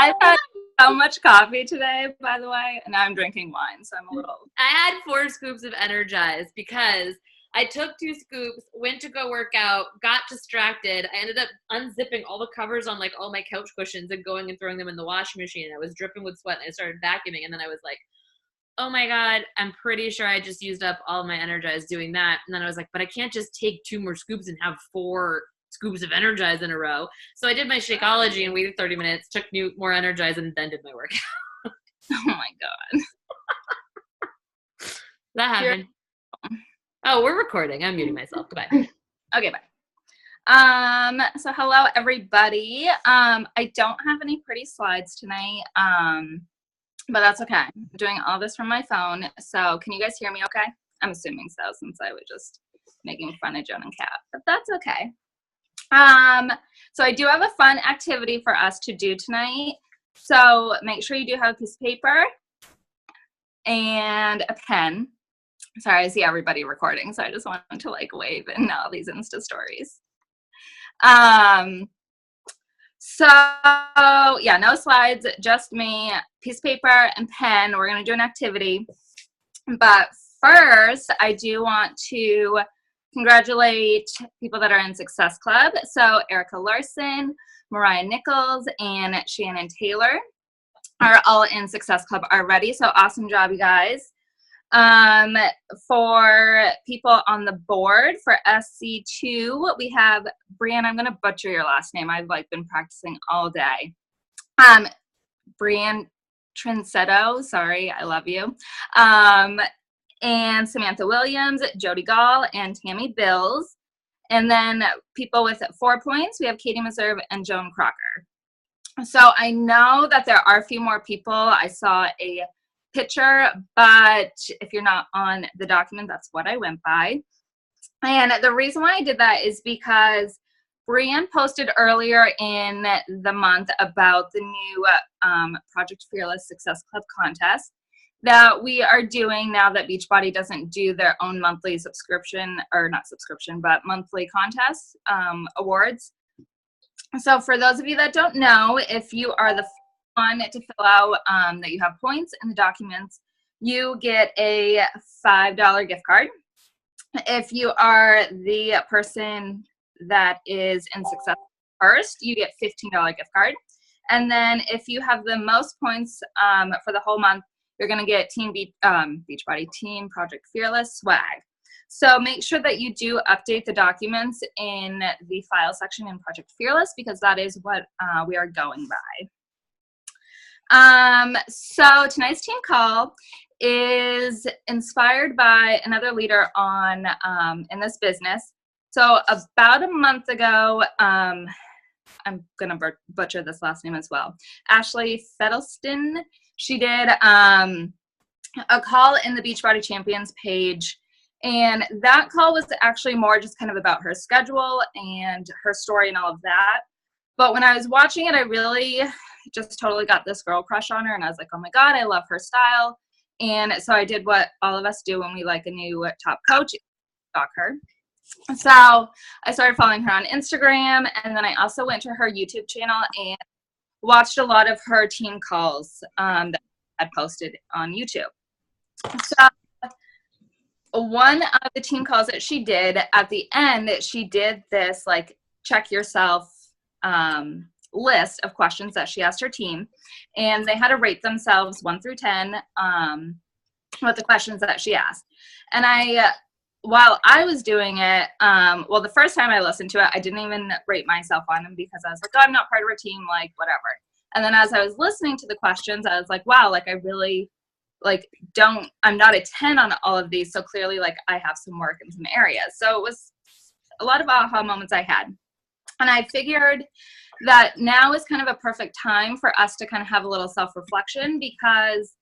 I've had so much coffee today, by the way, and now I'm drinking wine, so I'm a little. I had 4 scoops of Energize because I took 2 scoops, went to go work out, got distracted. I ended up unzipping all the covers on like all my couch cushions and going and throwing them in the washing machine. I was dripping with sweat and I started vacuuming, and then I was like, oh my God, I'm pretty sure I just used up all my Energize doing that. And then I was like, but I can't just take 2 more scoops and have 4 scoops of Energize in a row. So I did my Shakeology and waited 30 minutes, took more Energize, and then did my workout. Oh my God. That happened. Oh, we're recording. I'm muting myself. Goodbye. Okay, bye. So hello everybody. I don't have any pretty slides tonight. But that's okay. I'm doing all this from my phone. So can you guys hear me okay? I'm assuming so, since I was just making fun of Joan and Kat, but that's okay. So I do have a fun activity for us to do tonight. So make sure you do have a piece of paper and a pen. Sorry, I see everybody recording, so I just wanted to like wave in all these Insta stories. So yeah, no slides, just me, piece of paper and pen. We're gonna do an activity. But first, I do want to congratulate people that are in Success Club. So Erica Larson, Mariah Nichols, and Shannon Taylor are all in Success Club already. So awesome job, you guys. For people on the board for SC2, we have Brianne. I'm gonna butcher your last name. I've like been practicing all day. Brianne Trinsetto, sorry, I love you. And Samantha Williams, Jody Gall, and Tammy Bills. And then people with 4 points, we have Katie Meserve and Joan Crocker. So I know that there are a few more people. I saw a picture, but if you're not on the document, that's what I went by. And the reason why I did that is because Brianne posted earlier in the month about the new Project Fearless Success Club contest that we are doing now that Beachbody doesn't do their own monthly subscription, or not subscription, but monthly contest awards. So for those of you that don't know, if you are the one to fill out that you have points in the documents, you get a $5 gift card. If you are the person that is in Success first, you get $15 gift card. And then if you have the most points for the whole month, you're going to get Team Beachbody Team Project Fearless swag. So make sure that you do update the documents in the file section in Project Fearless, because that is what we are going by. So tonight's team call is inspired by another leader on in this business. So about a month ago, I'm gonna butcher this last name as well, Ashley Fettleston, she did a call in the Beachbody Champions page, and that call was actually more just kind of about her schedule and her story and all of that. But when I was watching it, I really just totally got this girl crush on her, and I was like, oh my God, I love her style. And so I did what all of us do when we like a new top coach, stalk her. So I started following her on Instagram, and then I also went to her YouTube channel and watched a lot of her team calls that I had posted on YouTube. So one of the team calls that she did, at the end, she did this like check yourself list of questions that she asked her team, and they had to rate themselves 1 through 10 with the questions that she asked. And while I was doing it, well, the first time I listened to it, I didn't even rate myself on them because I was like, oh, I'm not part of her team, like whatever. And then as I was listening to the questions, I was like, wow, like I really I'm not a 10 on all of these. So clearly like I have some work in some areas. So it was a lot of aha moments I had. And I figured that now is kind of a perfect time for us to kind of have a little self-reflection, because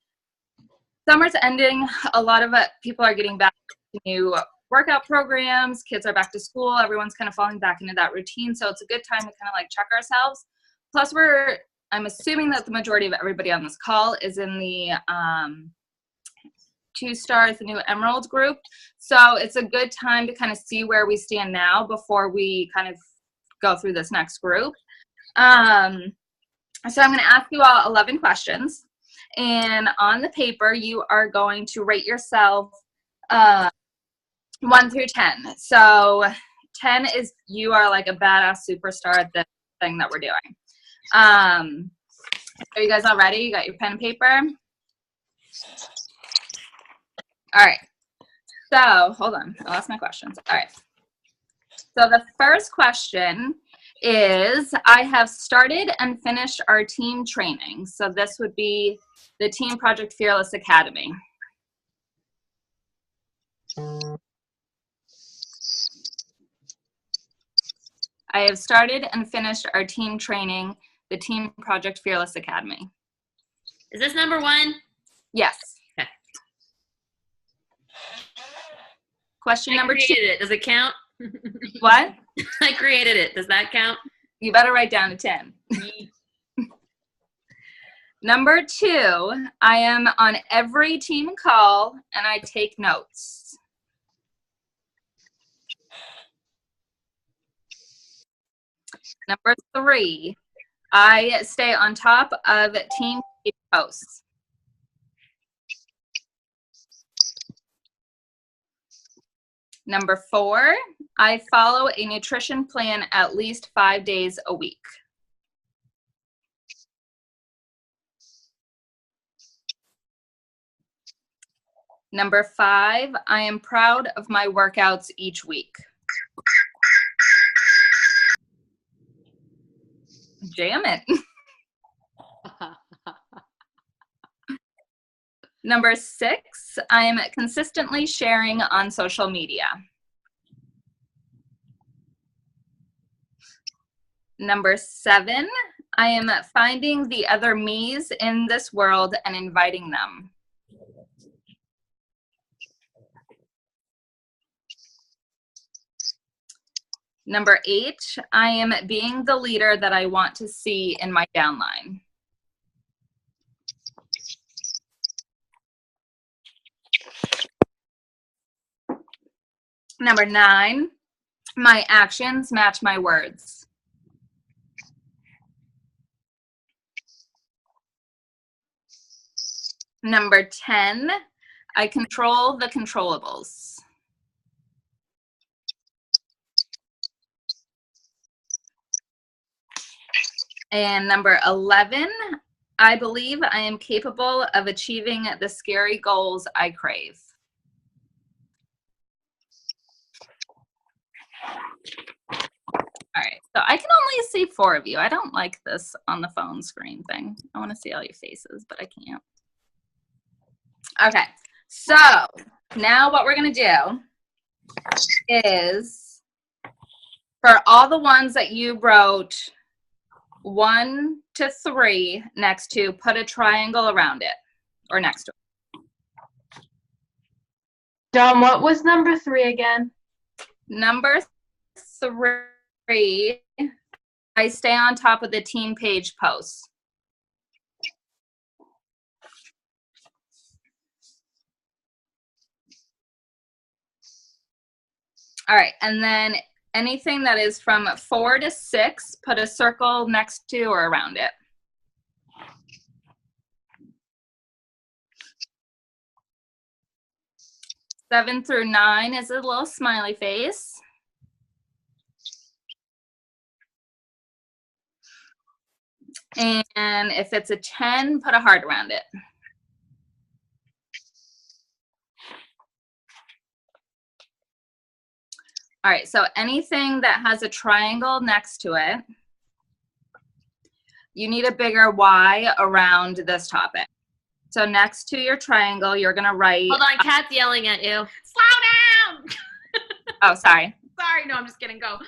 summer's ending. A lot of people are getting back to new workout programs. Kids are back to school. Everyone's kind of falling back into that routine. So it's a good time to kind of like check ourselves. Plus I'm assuming that the majority of everybody on this call is in the 2 stars, the new Emerald group. So it's a good time to kind of see where we stand now before we kind of go through this next group. So I'm going to ask you all 11 questions. And on the paper, you are going to rate yourself 1 through 10. So 10 is you are like a badass superstar at this thing that we're doing. Are you guys all ready? You got your pen and paper? All right. So hold on. I lost my questions. All right. So the first question is, I have started and finished our team training. So this would be the Team Project Fearless Academy. I have started and finished our team training, the Team Project Fearless Academy. Is this number 1? Yes. Okay. Question number 2. It. Does it count? What? I created it. Does that count? You better write down to 10. Number 2, I am on every team call and I take notes. Number 3, I stay on top of team posts. Number 4, I follow a nutrition plan at least 5 days a week. Number 5, I am proud of my workouts each week. Jam it. Number 6, I am consistently sharing on social media. Number 7, I am finding the other me's in this world and inviting them. Number 8, I am being the leader that I want to see in my downline. Number 9, my actions match my words. Number 10, I control the controllables. And number 11, I believe I am capable of achieving the scary goals I crave. All right, so I can only see 4 of you. I don't like this on the phone screen thing. I want to see all your faces, but I can't. Okay, so now what we're going to do is, for all the ones that you wrote 1 to 3 next to, put a triangle around it or next to it. Dawn, what was number 3 again? Number 3, I stay on top of the team page posts. All right, and then anything that is from 4 to 6, put a circle next to or around it. Seven through 9 is a little smiley face. And if it's a 10, put a heart around it. All right, so anything that has a triangle next to it, you need a bigger Y around this topic. So next to your triangle, you're gonna write. Hold on, Kat's yelling at you. Slow down! Oh, sorry. Sorry, no, I'm just kidding. Go.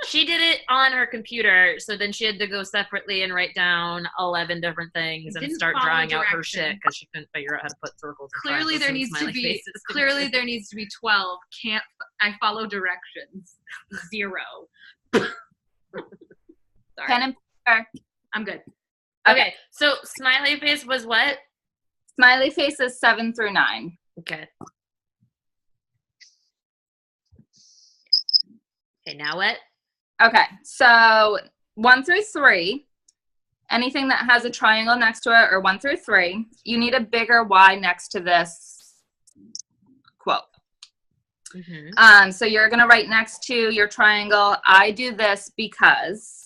She did it on her computer, so then she had to go separately and write down 11 different things and start drawing out her shit because she couldn't figure out how to put circles. Clearly there needs to be. Clearly there needs to be 12. Can't. I follow directions. 0. Sorry. Pen and paper. I'm good. Okay, so smiley face was what? Smiley face is 7 through 9. Okay. Okay, now what? Okay, so 1 through 3, anything that has a triangle next to it or 1 through 3, you need a bigger Y next to this quote. So you're going to write next to your triangle, I do this because.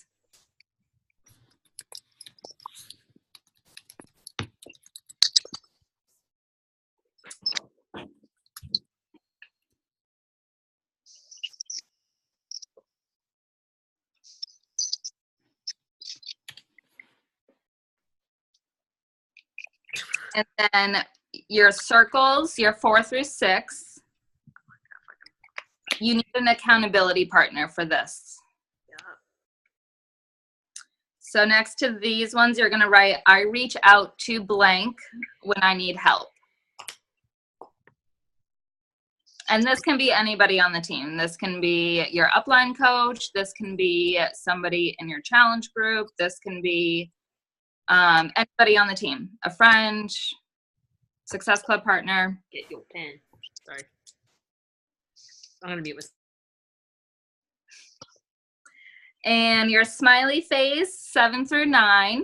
And then your circles, your 4 through 6, you need an accountability partner for this. Yeah. So next to these ones, you're going to write, I reach out to blank when I need help. And this can be anybody on the team. This can be your upline coach. This can be somebody in your challenge group. This can be anybody on the team, a friend, Success Club partner. Get your pen. Sorry. I'm going to mute myself. And your smiley face, 7 through 9,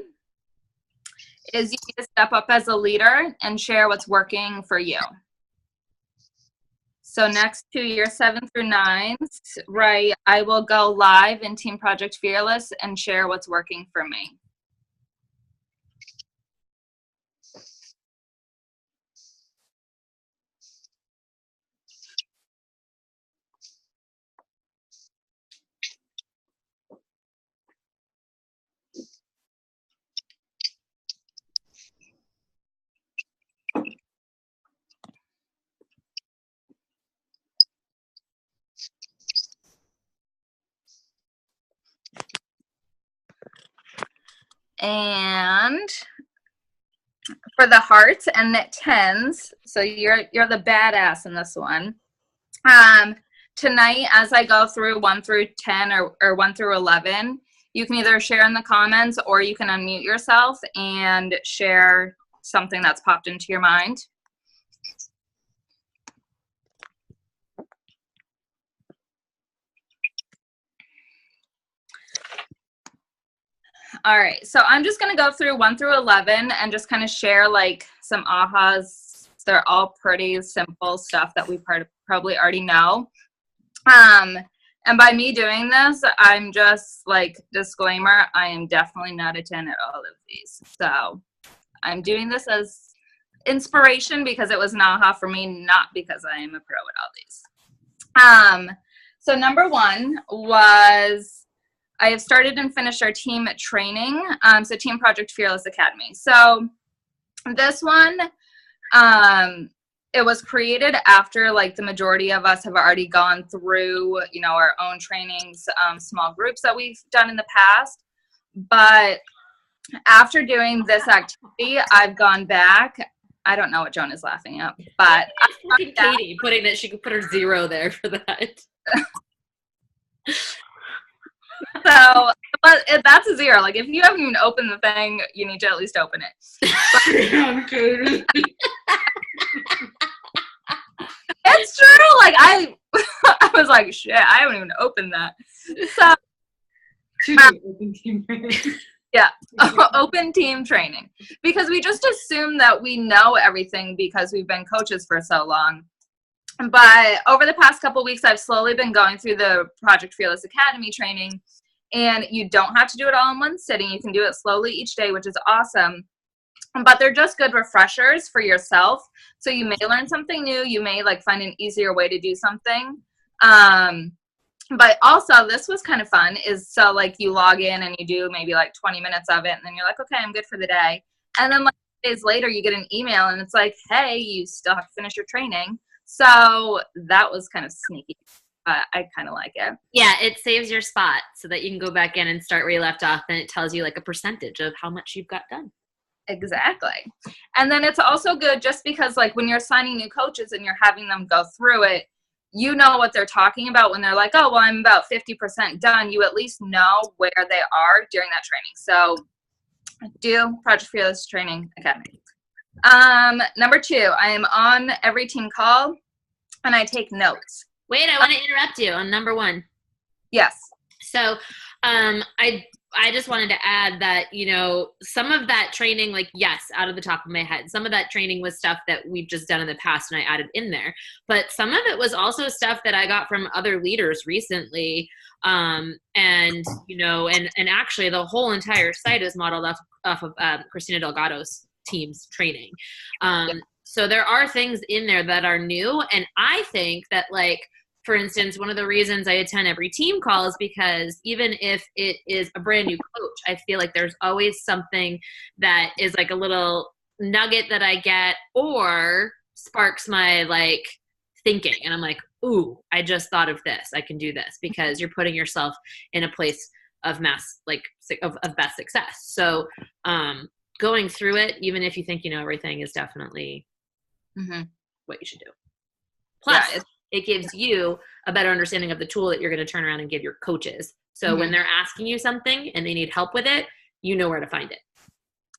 is you need to step up as a leader and share what's working for you. So next to your 7 through 9s, write, I will go live in Team Project Fearless and share what's working for me. And for the hearts and the 10s, so you're the badass in this one. Tonight, as I go through 1 through 10 or 1 through 11, you can either share in the comments or you can unmute yourself and share something that's popped into your mind. All right, so I'm just going to go through 1 through 11 and just kind of share like some ahas. They're all pretty simple stuff that we probably already know. And by me doing this, I'm just like, disclaimer, I am definitely not a 10 at all of these. So I'm doing this as inspiration because it was an aha for me, not because I am a pro at all these. So number 1 was, I have started and finished our team training, so Team Project Fearless Academy. So this one, it was created after like the majority of us have already gone through, you know, our own trainings, small groups that we've done in the past. But after doing this activity, I've gone back. I don't know what Joan is laughing at, but Look at Katie putting that she could put her 0 there for that. So, but that's a 0. Like, if you haven't even opened the thing, you need to at least open it. It's true. Like, I was like, shit, I haven't even opened that. So, open team training. Yeah, open team training. Because we just assume that we know everything because we've been coaches for so long. But over the past couple weeks, I've slowly been going through the Project Fearless Academy training, and you don't have to do it all in one sitting. You can do it slowly each day, which is awesome. But they're just good refreshers for yourself. So you may learn something new. You may like find an easier way to do something. But also, this was kind of fun, is so like you log in and you do maybe like 20 minutes of it, and then you're like, okay, I'm good for the day. And then like days later, you get an email and it's like, hey, you still have to finish your training. So that was kind of sneaky, but I kind of like it. Yeah, it saves your spot so that you can go back in and start where you left off, and it tells you like a percentage of how much you've got done. Exactly. And then it's also good just because like when you're signing new coaches and you're having them go through it, you know what they're talking about when they're like, oh, well, I'm about 50% done. You at least know where they are during that training. So do Project Fearless Training Academy. Number 2, I am on every team call and I take notes. Wait, I want to interrupt you on number 1. Yes. So I I just wanted to add that, you know, some of that training, like, yes, out of the top of my head, some of that training was stuff that we've just done in the past and I added in there. But some of it was also stuff that I got from other leaders recently. And, you know, and actually the whole entire site is modeled off of Christina Delgado's team's training. So there are things in there that are new. And I think that, like, for instance, one of the reasons I attend every team call is because even if it is a brand new coach, I feel like there's always something that is like a little nugget that I get or sparks my like thinking. And I'm like, ooh, I just thought of this. I can do this, because you're putting yourself in a place of of best success. So going through it, even if you think you know everything, is definitely what you should do. Plus, it gives you a better understanding of the tool that you're going to turn around and give your coaches. So when they're asking you something and they need help with it, you know where to find it.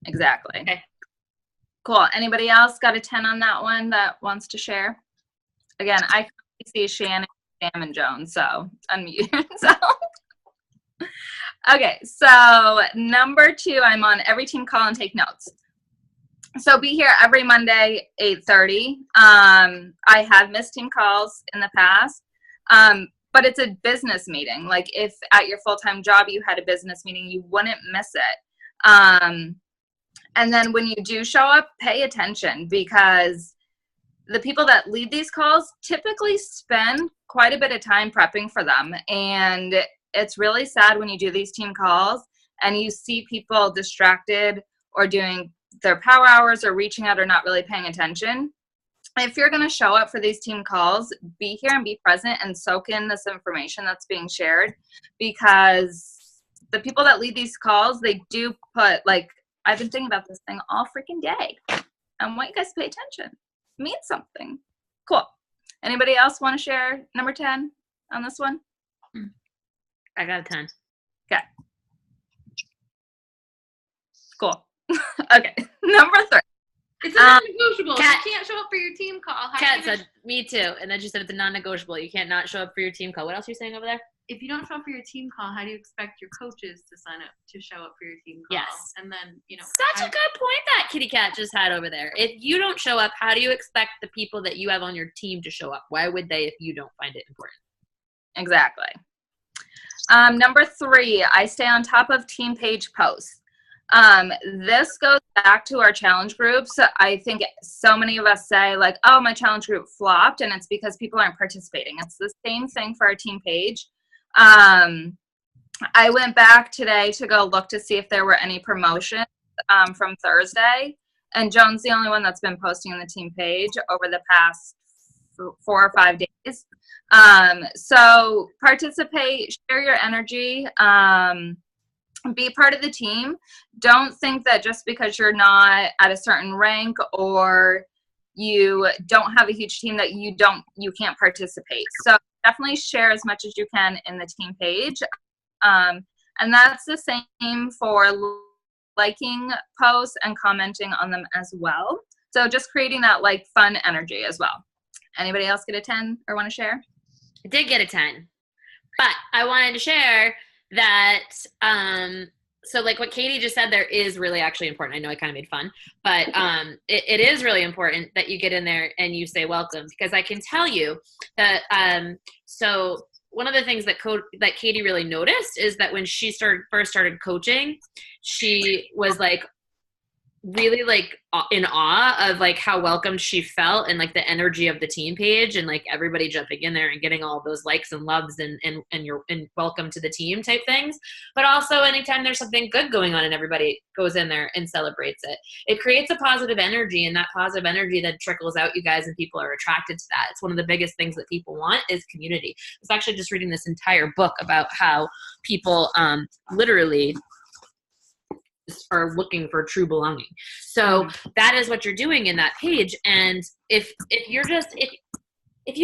Exactly. Okay. Cool. Anybody else got a 10 on that one that wants to share? Again, I see Shannon, Sam, and Jones, so unmute. Okay, so number 2, I'm on every team call and take notes. So be here every Monday, 8:30. I have missed team calls in the past, but it's a business meeting. Like if at your full-time job you had a business meeting, you wouldn't miss it. And then when you do show up, pay attention, because the people that lead these calls typically spend quite a bit of time prepping for them. And it's really sad when you do these team calls and you see people distracted or doing their power hours or reaching out or not really paying attention. If you're going to show up for these team calls, be here and be present and soak in this information that's being shared, because the people that lead these calls, they do put, like, I've been thinking about this thing all freaking day. I want you guys to pay attention. It means something. Cool. Anybody else want to share number 10 on this one? I got a 10. Okay. Cool. Okay. Number 3. It's a non-negotiable. Kat, you can't show up for your team call. Kat said, me too. And then she said it's a non-negotiable. You can't not show up for your team call. What else are you saying over there? If you don't show up for your team call, how do you expect your coaches to sign up to show up for your team call? Yes. And then, you know. Such a good point that Kitty Cat just had over there. If you don't show up, how do you expect the people that you have on your team to show up? Why would they if you don't find it important? Exactly. Number 3, I stay on top of team page posts. This goes back to our challenge groups. I think so many of us say, like, oh, my challenge group flopped, and it's because people aren't participating. It's the same thing for our team page. I went back today to go look to see if there were any promotions from Thursday, and Joan's the only one that's been posting on the team page over the past 4 or 5 days. So participate, share your energy, be part of the team. Don't think that just because you're not at a certain rank or you don't have a huge team that you can't participate. So definitely share as much as you can in the team page. And that's the same for liking posts and commenting on them as well. So just creating that like fun energy as well. Anybody else get a 10 or want to share? I did get a 10, but I wanted to share that, so like what Katie just said there is really actually important. I know I kind of made fun, but it is really important that you get in there and you say welcome, because I can tell you that, so one of the things that Katie really noticed is that when she first started coaching, she was like really like in awe of like how welcomed she felt and like the energy of the team page and like everybody jumping in there and getting all those likes and loves and welcome to the team type things. But also anytime there's something good going on and everybody goes in there and celebrates it, it creates a positive energy, and that positive energy then trickles out, you guys, and people are attracted to that. It's one of the biggest things that people want is community. I was actually just reading this entire book about how people literally are looking for true belonging. So that is what you're doing in that page. And if you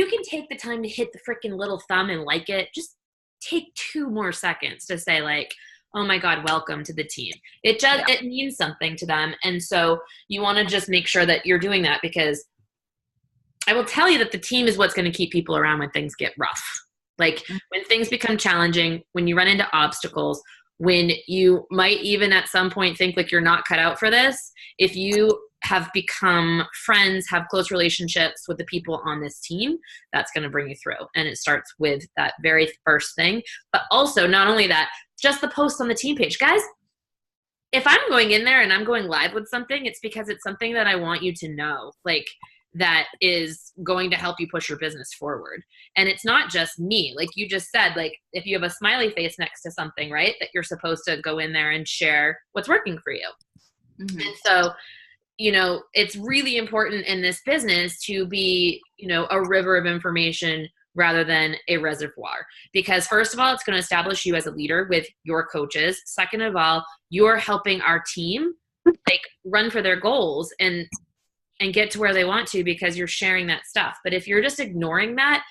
can take the time to hit the freaking little thumb and like it, just take 2 more seconds to say like, oh my God, welcome to the team. It means something to them. And so you want to just make sure that you're doing that, because I will tell you that the team is what's going to keep people around when things get rough. Like when things become challenging, when you run into obstacles, when you might even at some point think like you're not cut out for this, if you have become friends, have close relationships with the people on this team, that's going to bring you through. And it starts with that very first thing. But also, not only that, just the post on the team page. Guys, if I'm going in there and I'm going live with something, it's because it's something that I want you to know, like that is going to help you push your business forward. And it's not just me. Like you just said, like if you have a smiley face next to something, right, that you're supposed to go in there and share what's working for you. Mm-hmm. And so, you know, it's really important in this business to be, you know, a river of information rather than a reservoir. Because first of all, it's going to establish you as a leader with your coaches. Second of all, you're helping our team like run for their goals and get to where they want to because you're sharing that stuff. But if you're just ignoring that,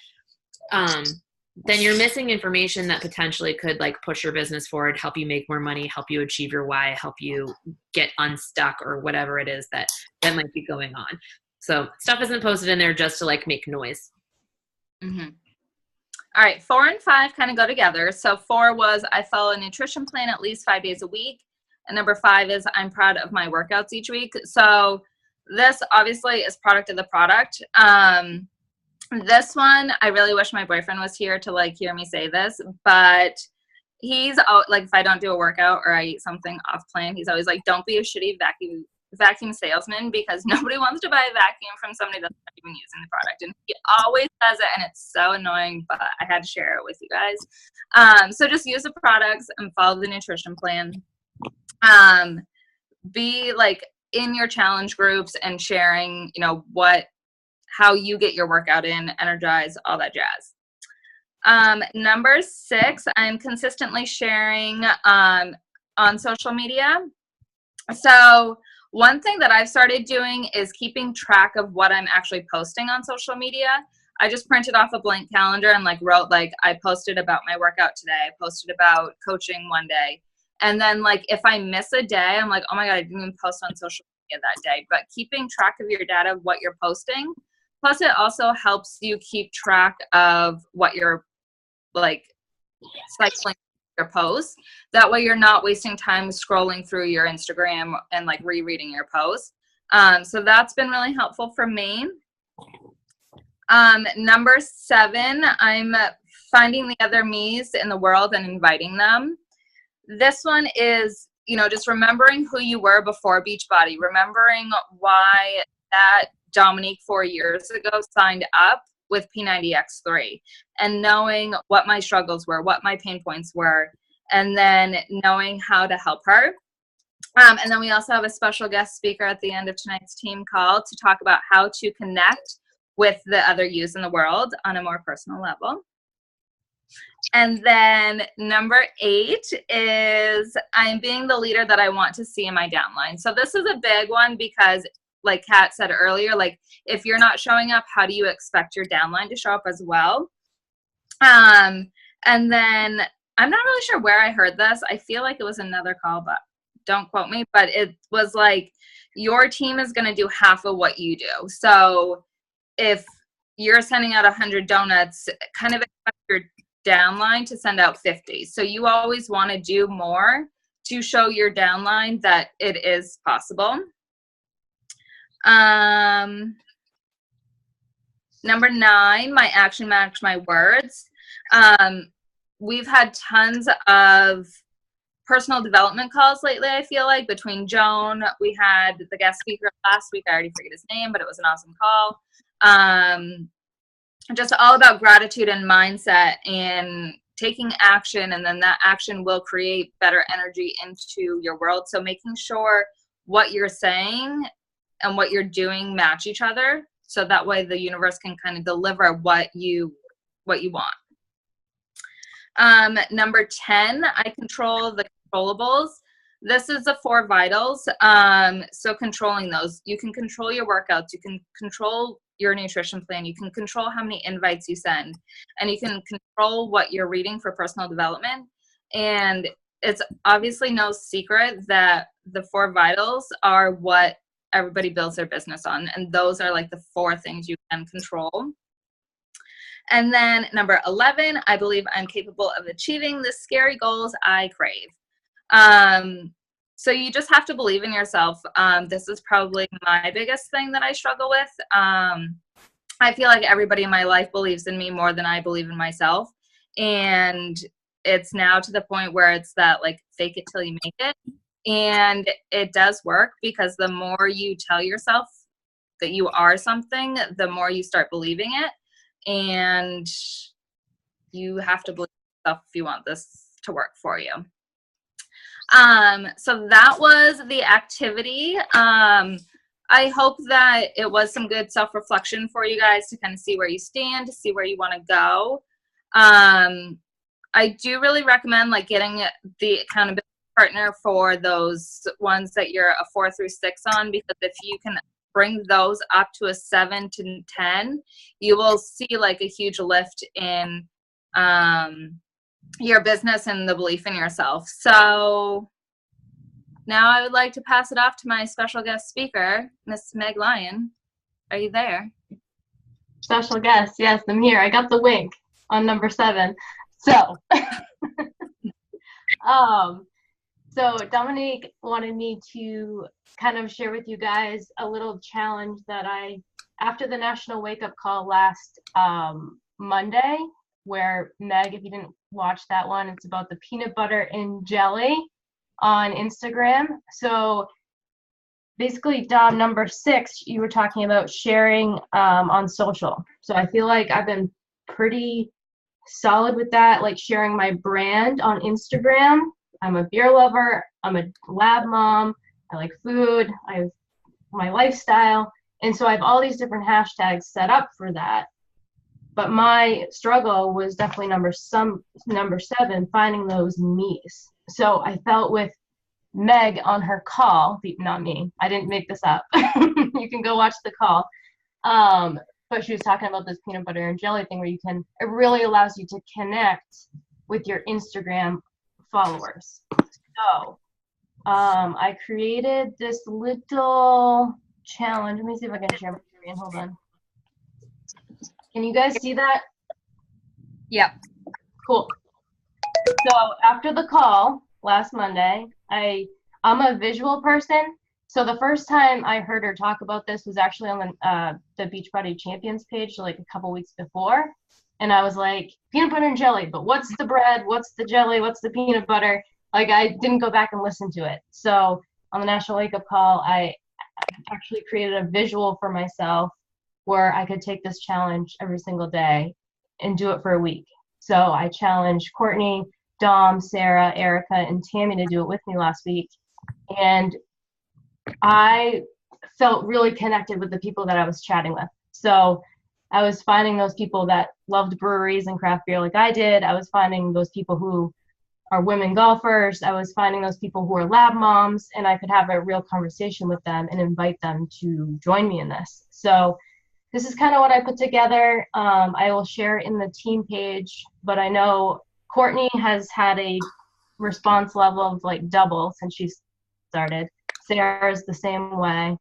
then you're missing information that potentially could like push your business forward, help you make more money, help you achieve your why, help you get unstuck or whatever it is that might be going on. So stuff isn't posted in there just to like make noise. Mm-hmm. All right, 4 and 5 kind of go together. So 4 was I follow a nutrition plan at least 5 days a week. And number 5 is I'm proud of my workouts each week. So this obviously is product of the product. This one, I really wish my boyfriend was here to like hear me say this, but he's like, if I don't do a workout or I eat something off plan, he's always like, don't be a shitty vacuum salesman because nobody wants to buy a vacuum from somebody that's not even using the product. And he always says it, and it's so annoying, but I had to share it with you guys. So just use the products and follow the nutrition plan. Be like in your challenge groups and sharing, you know, how you get your workout in, energize, all that jazz. Number 6, I'm consistently sharing on social media. So one thing that I've started doing is keeping track of what I'm actually posting on social media. I just printed off a blank calendar and like wrote like I posted about my workout today. I posted about coaching one day. And then like if I miss a day, I'm like, oh my God, I didn't even post on social media that day. But keeping track of your data, what you're posting. Plus it also helps you keep track of what you're like cycling your posts. That way you're not wasting time scrolling through your Instagram and like rereading your posts. So that's been really helpful for me. Number 7, I'm finding the other me's in the world and inviting them. This one is, you know, just remembering who you were before Beachbody, remembering why that Dominique 4 years ago signed up with P90X3 and knowing what my struggles were, what my pain points were, and then knowing how to help her. And then we also have a special guest speaker at the end of tonight's team call to talk about how to connect with the other yous in the world on a more personal level. And then number 8 is I'm being the leader that I want to see in my downline. So this is a big one because like Kat said earlier, like if you're not showing up, how do you expect your downline to show up as well? And then I'm not really sure where I heard this. I feel like it was another call, but don't quote me. But it was like your team is going to do half of what you do. So if you're sending out 100 donuts, kind of expect your downline to send out 50. So you always want to do more to show your downline that it is possible. Number 9, my action match my words. We've had tons of personal development calls lately, I feel like, between Joan. We had the guest speaker last week. I already forget his name, but it was an awesome call. Just all about gratitude and mindset and taking action, and then that action will create better energy into your world. So making sure what you're saying and what you're doing match each other, so that way the universe can kind of deliver what you want. Number 10, I control the controllables. This is the 4 vitals. So controlling those, you can control your workouts, you can control your nutrition plan, you can control how many invites you send, and you can control what you're reading for personal development. And it's obviously no secret that the 4 vitals are what everybody builds their business on. And those are like the 4 things you can control. And then number 11, I believe I'm capable of achieving the scary goals I crave. So you just have to believe in yourself. This is probably my biggest thing that I struggle with. I feel like everybody in my life believes in me more than I believe in myself. And it's now to the point where it's that like fake it till you make it. And it does work, because the more you tell yourself that you are something, the more you start believing it. And you have to believe yourself if you want this to work for you. So that was the activity. I hope that it was some good self-reflection for you guys to kind of see where you stand, to see where you want to go. I do really recommend like getting the accountability partner for those ones that you're a 4 through 6 on, because if you can bring those up to a 7 to 10, you will see like a huge lift in your business and the belief in yourself. So now I would like to pass it off to my special guest speaker, Miss Meg Lyon. Are you there? Special guest, yes, I'm here. I got the wink on number 7. So, so Dominique wanted me to kind of share with you guys a little challenge that after the National Wake Up Call last Monday, where Meg, if you didn't watch that one, it's about the peanut butter and jelly on Instagram. So basically, Dom, number 6, you were talking about sharing on social. So I feel like I've been pretty solid with that, like sharing my brand on Instagram. I'm a beer lover, I'm a lab mom, I like food, I have my lifestyle, and so I have all these different hashtags set up for that. But my struggle was definitely number 7, finding those me's. So I felt with Meg on her call, not me, I didn't make this up. You can go watch the call. But she was talking about this peanut butter and jelly thing where it really allows you to connect with your Instagram followers. So I created this little challenge. Let me see if I can share my screen. Hold on. Can you guys see that? Yep. Cool. So after the call last Monday, I'm a visual person. So the first time I heard her talk about this was actually on the Beachbody Champions page, like a couple weeks before. And I was like, peanut butter and jelly, but what's the bread? What's the jelly? What's the peanut butter? Like, I didn't go back and listen to it. So on the National Wake Up Call, I actually created a visual for myself where I could take this challenge every single day and do it for a week. So I challenged Courtney, Dom, Sarah, Erica, and Tammy to do it with me last week. And I felt really connected with the people that I was chatting with. So I was finding those people that loved breweries and craft beer like I did. I was finding those people who are women golfers. I was finding those people who are lab moms, and I could have a real conversation with them and invite them to join me in this. So this is kind of what I put together. I will share in the team page, but I know Courtney has had a response level of like double since she started. Sarah's the same way.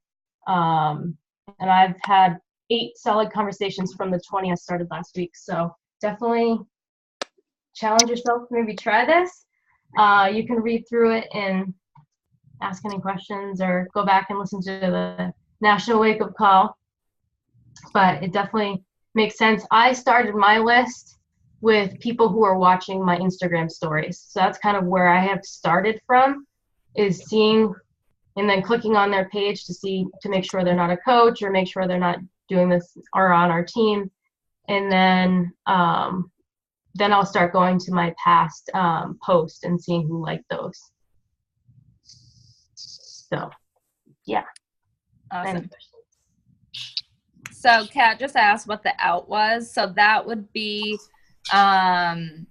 And I've had 8 solid conversations from the 20 I started last week. So definitely challenge yourself to maybe try this. You can read through it and ask any questions or go back and listen to the National Wake Up Call. But it definitely makes sense. I started my list with people who are watching my Instagram stories. So that's kind of where I have started from, is seeing and then clicking on their page to make sure they're not a coach or make sure they're not doing this or on our team. And then I'll start going to my past posts and seeing who liked those. So, yeah. Awesome. So Kat just asked what the out was. So that would be, I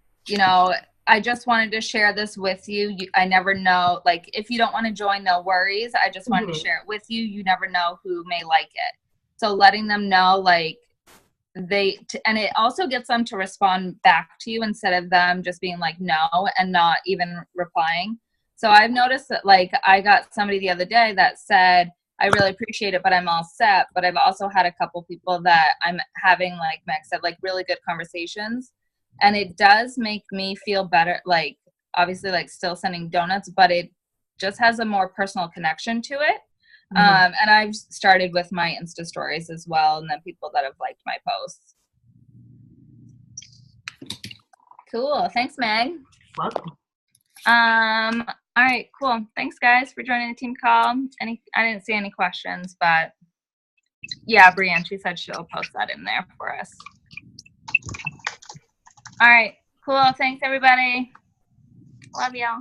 just wanted to share this with you. I never know, like, if you don't want to join, no worries. I just wanted to share it with you. You never know who may like it. So letting them know, like, and it also gets them to respond back to you instead of them just being like, no, and not even replying. So I've noticed that, like, I got somebody the other day that said, I really appreciate it, but I'm all set. But I've also had a couple people that I'm having, like Meg said, like really good conversations. And it does make me feel better. Like, obviously like still sending donuts, but it just has a more personal connection to it. Mhm. And I've started with my Insta stories as well, and then people that have liked my posts. Cool. Thanks, Meg. Welcome. All right, cool. Thanks, guys, for joining the team call. I didn't see any questions, but yeah, Brienne, she said she'll post that in there for us. All right, cool. Thanks, everybody. Love y'all.